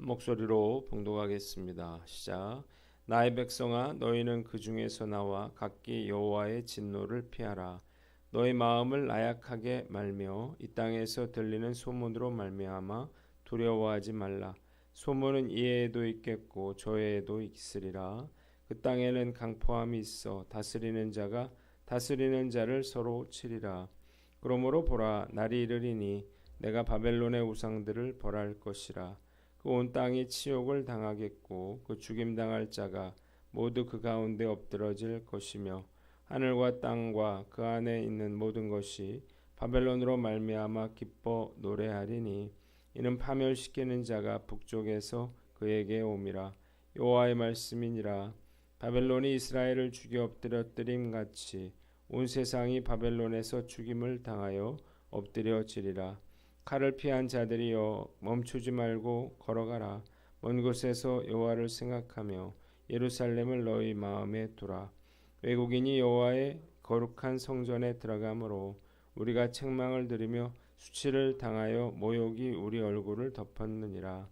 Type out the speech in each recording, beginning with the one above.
목소리로 봉독하겠습니다. 시작. 나의 백성아, 너희는 그 중에서 나와 각기 여호와의 진노를 피하라. 너희 마음을 나약하게 말며 이 땅에서 들리는 소문으로 말미암아 두려워하지 말라. 소문은 이에도 있겠고 저에도 있으리라. 그 땅에는 강포함이 있어 다스리는 자가 다스리는 자를 서로 치리라. 그러므로 보라, 날이 이르리니 내가 바벨론의 우상들을 벌할 것이라. 그 온 땅이 치욕을 당하겠고 그 죽임당할 자가 모두 그 가운데 엎드러질 것이며 하늘과 땅과 그 안에 있는 모든 것이 바벨론으로 말미암아 기뻐 노래하리니 이는 파멸시키는 자가 북쪽에서 그에게 옴이라. 여호와의 말씀이니라. 바벨론이 이스라엘을 죽여 엎드려뜨림 같이 온 세상이 바벨론에서 죽임을 당하여 엎드려지리라. 칼을 피한 자들이여 멈추지 말고 걸어가라. 먼 곳에서 여호와를 생각하며 예루살렘을 너희 마음에 두라. 외국인이 여호와의 거룩한 성전에 들어가므로 우리가 책망을 들으며 수치를 당하여 모욕이 우리 얼굴을 덮었느니라.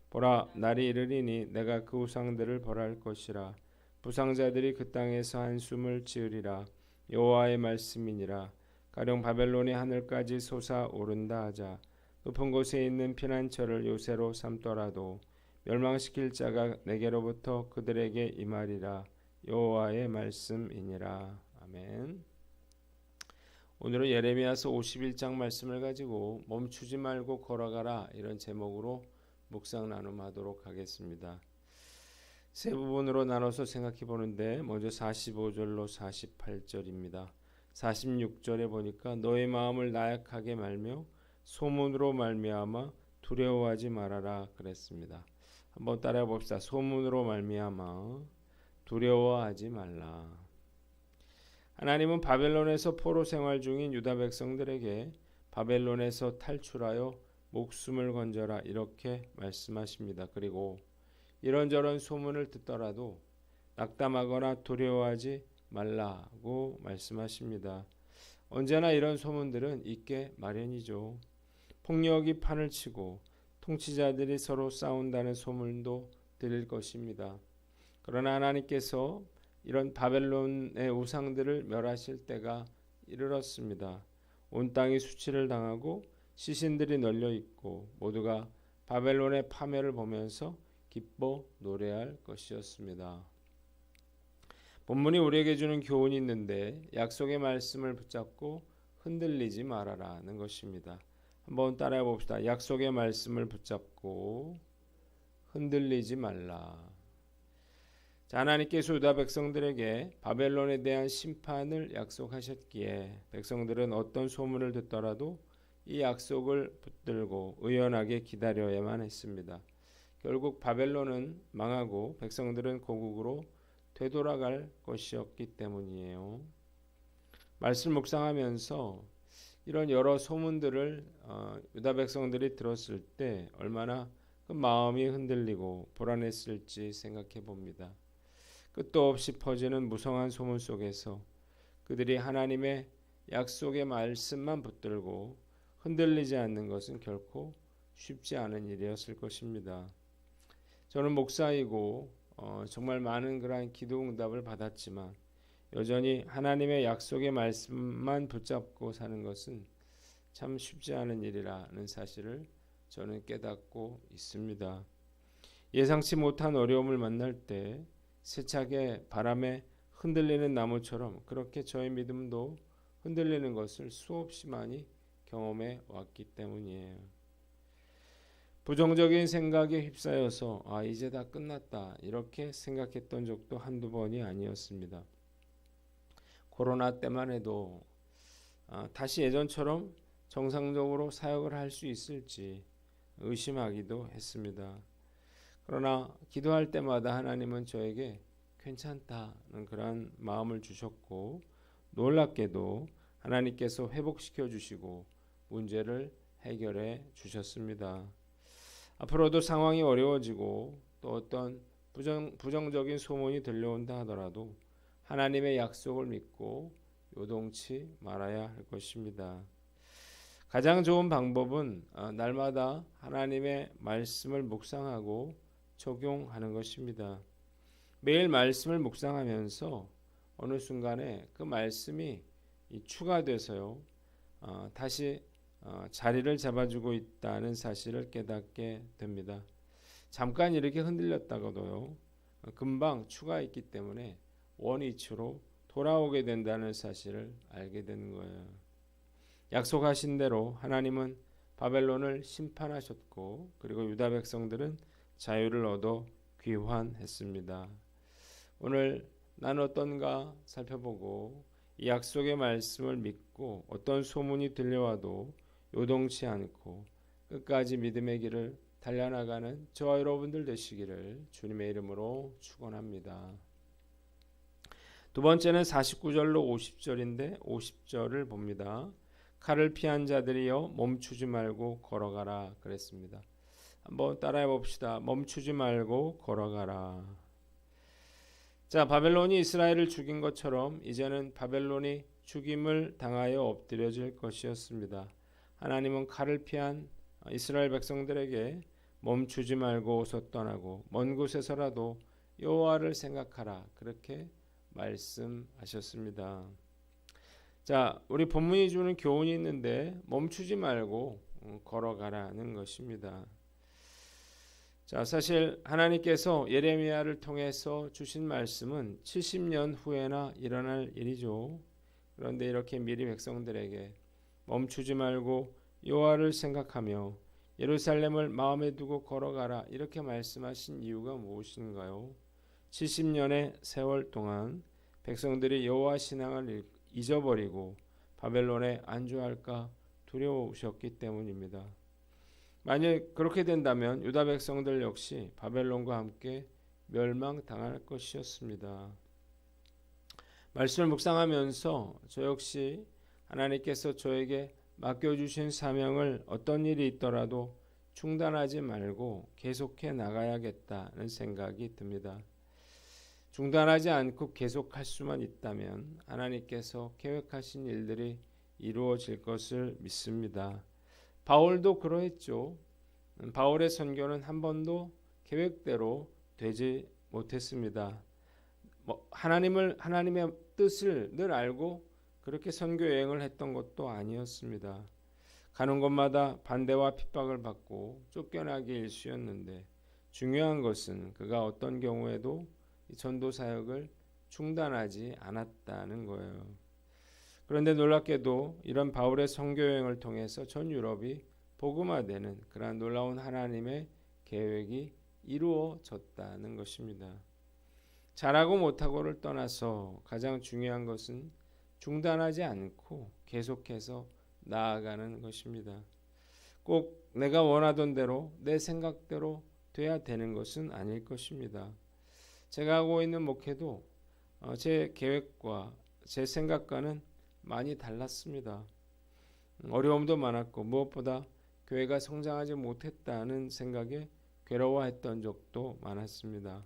보라, 날이 이르리니 내가 그 우상들을 벌할 것이라. 부상자들이 그 땅에서 한숨을 지으리라. 여호와의 말씀이니라. 가령 바벨론이 하늘까지 솟아오른다 하자. 높은 곳에 있는 피난처를 요새로 삼더라도 멸망시킬 자가 내게로부터 그들에게 임하리라. 여호와의 말씀이니라. 아멘. 오늘은 예레미야서 51장 말씀을 가지고 멈추지 말고 걸어가라 이런 제목으로 묵상 나눔하도록 하겠습니다. 세 부분으로 나눠서 생각해 보는데 먼저 45절로 48절입니다. 46절에 보니까 너의 마음을 나약하게 말며 소문으로 말미암아 두려워하지 말아라 그랬습니다. 한번 따라해 봅시다. 소문으로 말미암아 두려워하지 말라. 하나님은 바벨론에서 포로 생활 중인 유다 백성들에게 바벨론에서 탈출하여 목숨을 건져라 이렇게 말씀하십니다. 그리고 이런저런 소문을 듣더라도 낙담하거나 두려워하지 말라고 말씀하십니다. 언제나 이런 소문들은 있게 마련이죠. 폭력이 판을 치고 통치자들이 서로 싸운다는 소문도 들릴 것입니다. 그러나 하나님께서 이런 바벨론의 우상들을 멸하실 때가 이르렀습니다. 온 땅이 수치를 당하고 시신들이 널려 있고 모두가 바벨론의 파멸을 보면서 기뻐 노래할 것이었습니다. 본문이 우리에게 주는 교훈이 있는데 약속의 말씀을 붙잡고 흔들리지 말아라는 것입니다. 한번 따라해 봅시다. 약속의 말씀을 붙잡고 흔들리지 말라. 자, 하나님께서 유다 백성들에게 바벨론에 대한 심판을 약속하셨기에 백성들은 어떤 소문을 듣더라도 이 약속을 붙들고 의연하게 기다려야만 했습니다. 결국 바벨론은 망하고 백성들은 고국으로 되돌아갈 것이었기 때문이에요. 말씀 묵상하면서 이런 여러 소문들을 유다 백성들이 들었을 때 얼마나 그 마음이 흔들리고 불안했을지 생각해 봅니다. 끝도 없이 퍼지는 무성한 소문 속에서 그들이 하나님의 약속의 말씀만 붙들고 흔들리지 않는 것은 결코 쉽지 않은 일이었을 것입니다. 저는 목사이고 정말 많은 그러한 기도 응답을 받았지만 여전히 하나님의 약속의 말씀만 붙잡고 사는 것은 참 쉽지 않은 일이라는 사실을 저는 깨닫고 있습니다. 예상치 못한 어려움을 만날 때 세차게 바람에 흔들리는 나무처럼 그렇게 저의 믿음도 흔들리는 것을 수없이 많이 경험해 왔기 때문이에요. 부정적인 생각에 휩싸여서 이제 다 끝났다 이렇게 생각했던 적도 한두 번이 아니었습니다. 코로나 때만 해도 다시 예전처럼 정상적으로 사역을 할 수 있을지 의심하기도 했습니다. 그러나 기도할 때마다 하나님은 저에게 괜찮다는 그런 마음을 주셨고 놀랍게도 하나님께서 회복시켜 주시고 문제를 해결해 주셨습니다. 앞으로도 상황이 어려워지고 또 어떤 부정적인 소문이 들려온다 하더라도 하나님의 약속을 믿고 요동치 말아야 할 것입니다. 가장 좋은 방법은 날마다 하나님의 말씀을 묵상하고 적용하는 것입니다. 매일 말씀을 묵상하면서 어느 순간에 그 말씀이 추가돼서요, 다시 자리를 잡아주고 있다는 사실을 깨닫게 됩니다. 잠깐 이렇게 흔들렸다가도요, 금방 추가했기 때문에 원위치로 돌아오게 된다는 사실을 알게 되는 거예요. 약속하신 대로 하나님은 바벨론을 심판하셨고, 그리고 유다 백성들은 자유를 얻어 귀환했습니다. 오늘 난 어떤가 살펴보고 이 약속의 말씀을 믿고 어떤 소문이 들려와도 요동치 않고 끝까지 믿음의 길을 달려나가는 저와 여러분들 되시기를 주님의 이름으로 축원합니다. 두 번째는 49절로 50절인데 50절을 봅니다. 칼을 피한 자들이여 멈추지 말고 걸어가라 그랬습니다. 한번 따라해 봅시다. 멈추지 말고 걸어가라. 자, 바벨론이 이스라엘을 죽인 것처럼 이제는 바벨론이 죽임을 당하여 엎드려질 것이었습니다. 하나님은 칼을 피한 이스라엘 백성들에게 멈추지 말고 어서 떠나고 먼 곳에서라도 여호와를 생각하라 그렇게 말씀하셨습니다. 자, 우리 본문이 주는 교훈이 있는데 멈추지 말고 걸어가라는 것입니다. 자, 사실 하나님께서 예레미야를 통해서 주신 말씀은 70년 후에나 일어날 일이죠. 그런데 이렇게 미리 백성들에게 멈추지 말고 여호와를 생각하며 예루살렘을 마음에 두고 걸어가라 이렇게 말씀하신 이유가 무엇인가요? 70년의 세월 동안 백성들이 여호와 신앙을 잊어버리고 바벨론에 안주할까 두려우셨기 때문입니다. 만약 그렇게 된다면 유다 백성들 역시 바벨론과 함께 멸망당할 것이었습니다. 말씀을 묵상하면서 저 역시 하나님께서 저에게 맡겨주신 사명을 어떤 일이 있더라도 중단하지 말고 계속해 나가야겠다는 생각이 듭니다. 중단하지 않고 계속할 수만 있다면 하나님께서 계획하신 일들이 이루어질 것을 믿습니다. 바울도 그러했죠. 바울의 선교는 한 번도 계획대로 되지 못했습니다. 하나님의 뜻을 늘 알고 그렇게 선교 여행을 했던 것도 아니었습니다. 가는 곳마다 반대와 핍박을 받고 쫓겨나기 일쑤였는데 중요한 것은 그가 어떤 경우에도 전도 사역을 중단하지 않았다는 거예요. 그런데 놀랍게도 이런 바울의 선교 여행을 통해서 전 유럽이 복음화되는 그러한 놀라운 하나님의 계획이 이루어졌다는 것입니다. 잘하고 못하고를 떠나서 가장 중요한 것은 중단하지 않고 계속해서 나아가는 것입니다. 꼭 내가 원하던 대로 내 생각대로 돼야 되는 것은 아닐 것입니다. 제가 하고 있는 목회도 제 계획과 제 생각과는 많이 달랐습니다. 어려움도 많았고 무엇보다 교회가 성장하지 못했다는 생각에 괴로워했던 적도 많았습니다.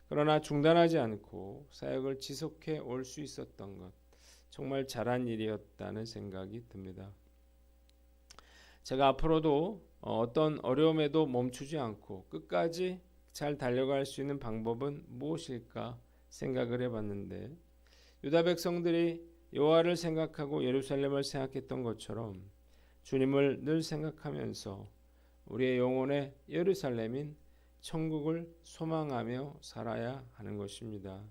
그러나 중단하지 않고 사역을 지속해 올 수 있었던 것 정말 잘한 일이었다는 생각이 듭니다. 제가 앞으로도 어떤 어려움에도 멈추지 않고 끝까지 잘 달려갈 수 있는 방법은 무엇일까 생각을 해봤는데 유다 백성들이 여호와를 생각하고 예루살렘을 생각했던 것처럼 주님을 늘 생각하면서 우리의 영혼의 예루살렘인 천국을 소망하며 살아야 하는 것입니다.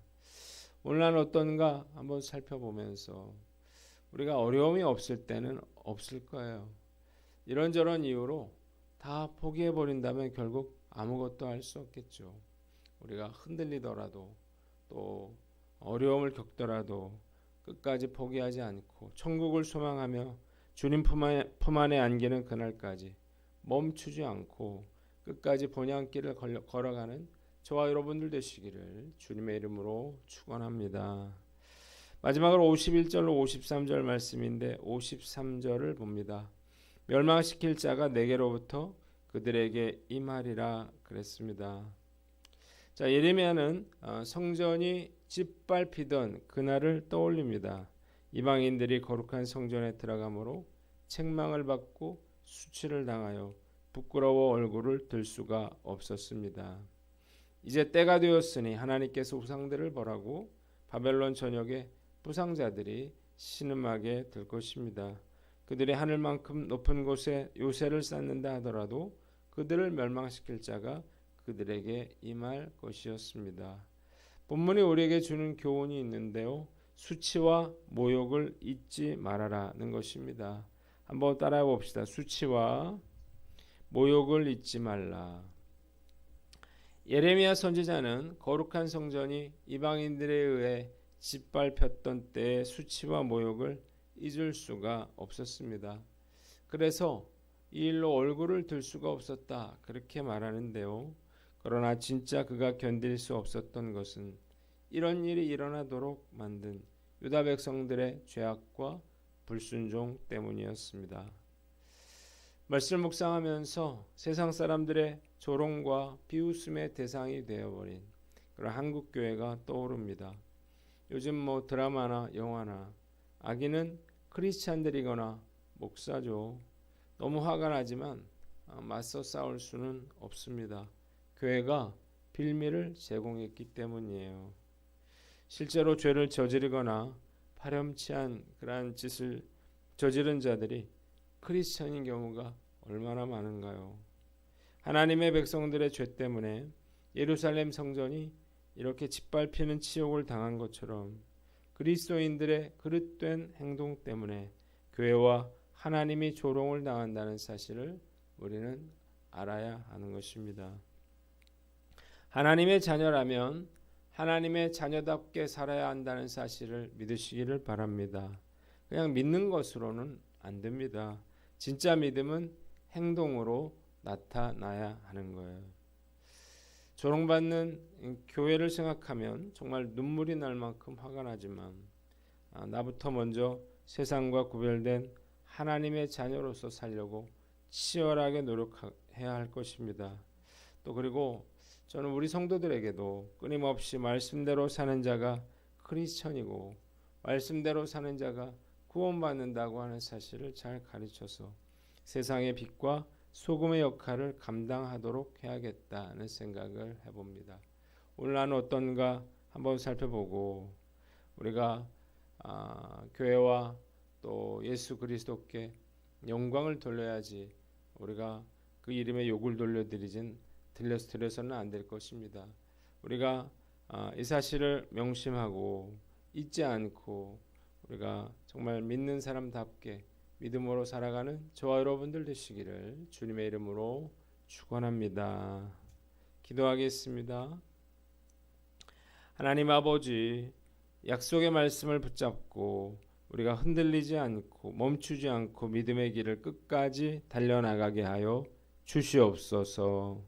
오늘 난 어떤가 한번 살펴보면서 우리가 어려움이 없을 때는 없을 거예요. 이런저런 이유로 다 포기해버린다면 결국 아무것도 할 수 없겠죠. 우리가 흔들리더라도 또 어려움을 겪더라도 끝까지 포기하지 않고 천국을 소망하며 주님 품 안에 안기는 그날까지 멈추지 않고 끝까지 본향길을 걸어가는 저와 여러분들 되시기를 주님의 이름으로 축원합니다. 마지막으로 51절로 53절 말씀인데 53절을 봅니다. 멸망시킬 자가 내게로부터 그들에게 임하리라 그랬습니다. 자, 예레미야는 성전이 짓밟히던 그날을 떠올립니다. 이방인들이 거룩한 성전에 들어가므로 책망을 받고 수치를 당하여 부끄러워 얼굴을 들 수가 없었습니다. 이제 때가 되었으니 하나님께서 우상들을 벌하고 바벨론 전역의 부상자들이 신음하게 될 것입니다. 그들이 하늘만큼 높은 곳에 요새를 쌓는다 하더라도 그들을 멸망시킬 자가 그들에게 임할 것이었습니다. 본문이 우리에게 주는 교훈이 있는데요. 수치와 모욕을 잊지 말아라는 것입니다. 한번 따라해 봅시다. 수치와 모욕을 잊지 말라. 예레미야 선지자는 거룩한 성전이 이방인들에 의해 짓밟혔던 때의 수치와 모욕을 잊을 수가 없었습니다. 그래서 이 일로 얼굴을 들 수가 없었다 그렇게 말하는데요. 그러나 진짜 그가 견딜 수 없었던 것은 이런 일이 일어나도록 만든 유다 백성들의 죄악과 불순종 때문이었습니다. 말씀을 묵상하면서 세상 사람들의 조롱과 비웃음의 대상이 되어버린 그런 한국 교회가 떠오릅니다. 요즘 드라마나 영화나 악인은 크리스찬들이거나 목사죠. 너무 화가 나지만 맞서 싸울 수는 없습니다. 교회가 빌미를 제공했기 때문이에요. 실제로 죄를 저지르거나 파렴치한 그러한 짓을 저지른 자들이 크리스천인 경우가 얼마나 많은가요? 하나님의 백성들의 죄 때문에 예루살렘 성전이 이렇게 짓밟히는 치욕을 당한 것처럼 그리스도인들의 그릇된 행동 때문에 교회와 하나님이 조롱을 당한다는 사실을 우리는 알아야 하는 것입니다. 하나님의 자녀라면 하나님의 자녀답게 살아야 한다는 사실을 믿으시기를 바랍니다. 그냥 믿는 것으로는 안 됩니다. 진짜 믿음은 행동으로 나타나야 하는 거예요. 조롱받는 교회를 생각하면 정말 눈물이 날 만큼 화가 나지만 나부터 먼저 세상과 구별된 하나님의 자녀로서 살려고 치열하게 노력해야 할 것입니다. 또 그리고 저는 우리 성도들에게도 끊임없이 말씀대로 사는 자가 크리스천이고 말씀대로 사는 자가 구원받는다고 하는 사실을 잘 가르쳐서 세상의 빛과 소금의 역할을 감당하도록 해야겠다는 생각을 해봅니다. 오늘 나는 어떤가 한번 살펴보고 우리가 교회와 또 예수 그리스도께 영광을 돌려야지 우리가 그 이름에 욕을 들려서는 안 될 것입니다. 우리가 이 사실을 명심하고 잊지 않고 우리가 정말 믿는 사람답게 믿음으로 살아가는 저와 여러분들 되시기를 주님의 이름으로 축원합니다. 기도하겠습니다. 하나님 아버지, 약속의 말씀을 붙잡고 우리가 흔들리지 않고 멈추지 않고 믿음의 길을 끝까지 달려나가게 하여 주시옵소서.